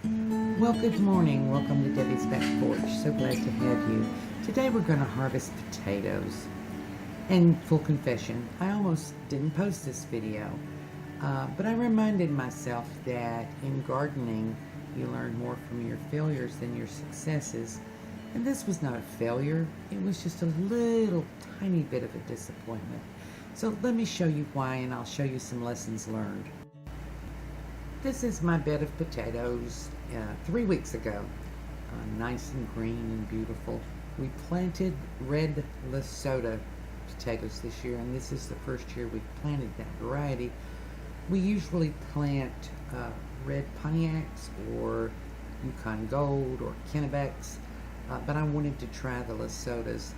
Well, good morning. Welcome to Debbie's Back Porch. So glad to have you. Today we're going to harvest potatoes. And full confession, I almost didn't post this video, but I reminded myself that in gardening, you learn more from your failures than your successes. And this was not a failure. It was just a little tiny bit of a disappointment. So let me show you why, and I'll show you some lessons learned. This is my bed of potatoes 3 weeks ago. Nice and green and beautiful. We planted red potatoes this year, and this is the first year we've planted that variety. We usually plant Red Pontiacs or Yukon Gold or Kennebecs, but I wanted to try the Lesotas.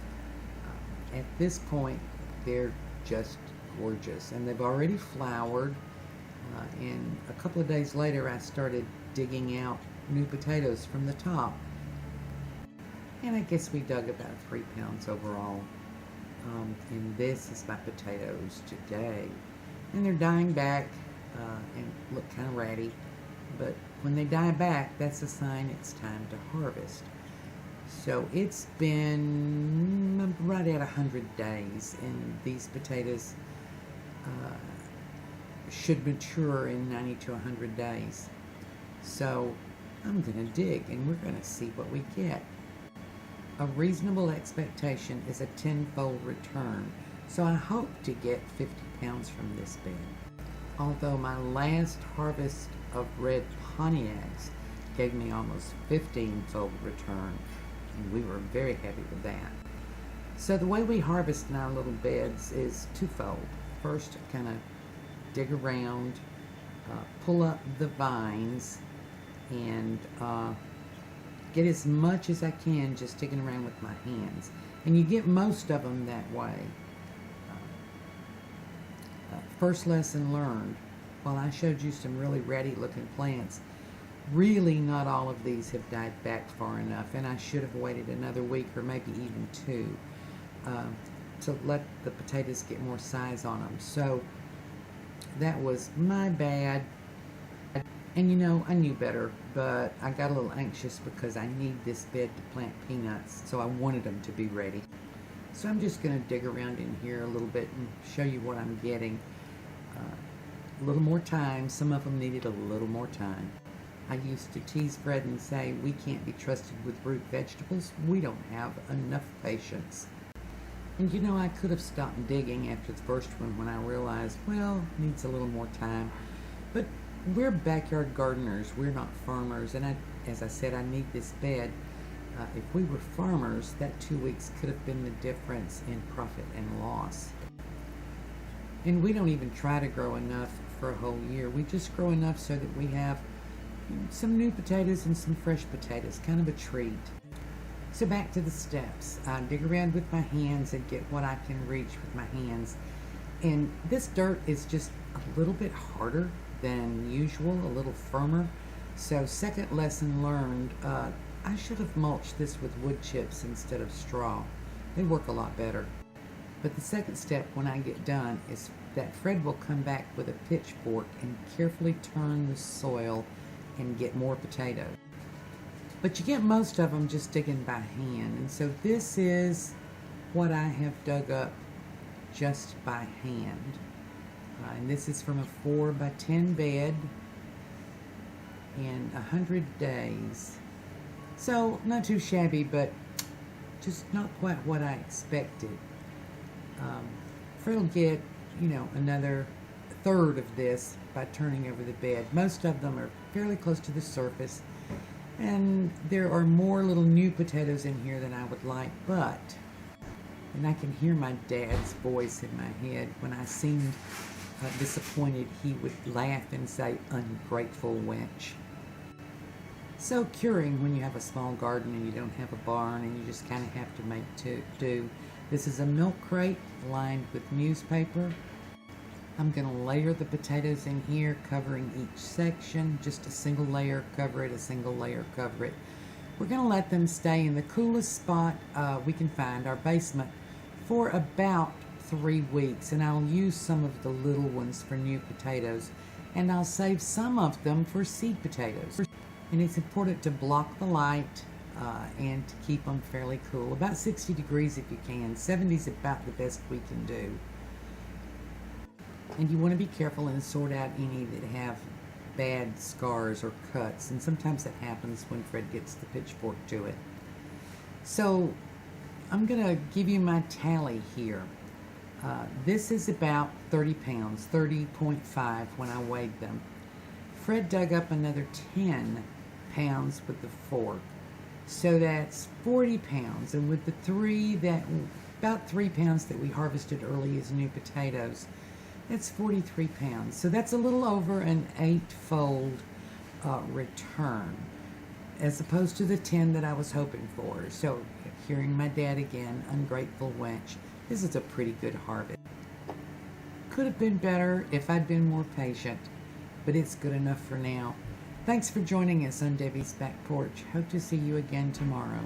At this point, they're just gorgeous, and they've already flowered. And a couple of days later, I started digging out new potatoes from the top. And I guess we dug about 3 pounds overall. And this is my potatoes today. And they're dying back and look kind of ratty. But when they die back, that's a sign it's time to harvest. So it's been right at 100 days, and these potatoes should mature in 90 to 100 days. So I'm going to dig, and we're going to see what we get. A reasonable expectation is a tenfold return, so I hope to get 50 pounds from this bed. Although my last harvest of Red Pontiacs gave me almost 15-fold return, and we were very happy with that. So the way we harvest in our little beds is twofold. First, kind of dig around, pull up the vines, and get as much as I can just digging around with my hands. And you get most of them that way. First lesson learned, while I showed you some really ratty looking plants, really not all of these have died back far enough, and I should have waited another week or maybe even 2 to let the potatoes get more size on them. So that was my bad. And you know, I knew better, but I got a little anxious because I need this bed to plant peanuts, so I wanted them to be ready. So I'm just going to dig around in here a little bit and show you what I'm getting. A little more time. Some of them needed a little more time. I used to tease Fred and say, we can't be trusted with root vegetables. We don't have enough patience. And you know, I could have stopped digging after the first one when I realized, well, needs a little more time. But we're backyard gardeners. We're not farmers. And as I said, I need this bed. If we were farmers, that 2 weeks could have been the difference in profit and loss. And we don't even try to grow enough for a whole year. We just grow enough so that we have some new potatoes and some fresh potatoes, kind of a treat. So back to the steps. I dig around with my hands and get what I can reach with my hands. And this dirt is just a little bit harder than usual, a little firmer. So second lesson learned, I should have mulched this with wood chips instead of straw. They work a lot better. But the second step when I get done is that Fred will come back with a pitchfork and carefully turn the soil and get more potatoes. But you get most of them just digging by hand. And so this is what I have dug up just by hand. And this is from a 4 by 10 bed in 100 days. So not too shabby, but just not quite what I expected. Fred will get, you know, another third of this by turning over the bed. Most of them are fairly close to the surface. And there are more little new potatoes in here than I would like, but, and I can hear my dad's voice in my head. When I seemed disappointed, he would laugh and say, ungrateful wench. So curing when you have a small garden and you don't have a barn and you just kind of have to make do. This is a milk crate lined with newspaper. I'm going to layer the potatoes in here, covering each section. Just a single layer, cover it, a single layer, cover it. We're going to let them stay in the coolest spot we can find, our basement, for about 3 weeks. And I'll use some of the little ones for new potatoes, and I'll save some of them for seed potatoes. And it's important to block the light and to keep them fairly cool. About 60 degrees if you can. 70 is about the best we can do. And you want to be careful and sort out any that have bad scars or cuts. And sometimes that happens when Fred gets the pitchfork to it. So I'm going to give you my tally here. This is about 30 pounds, 30.5 when I weighed them. Fred dug up another 10 pounds with the fork. So that's 40 pounds. And with the about 3 pounds that we harvested early as new potatoes, that's 43 pounds. So that's a little over an 8-fold return, as opposed to the 10 that I was hoping for. So hearing my dad again, ungrateful wench, this is a pretty good harvest. Could have been better if I'd been more patient, but it's good enough for now. Thanks for joining us on Debbie's Back Porch. Hope to see you again tomorrow.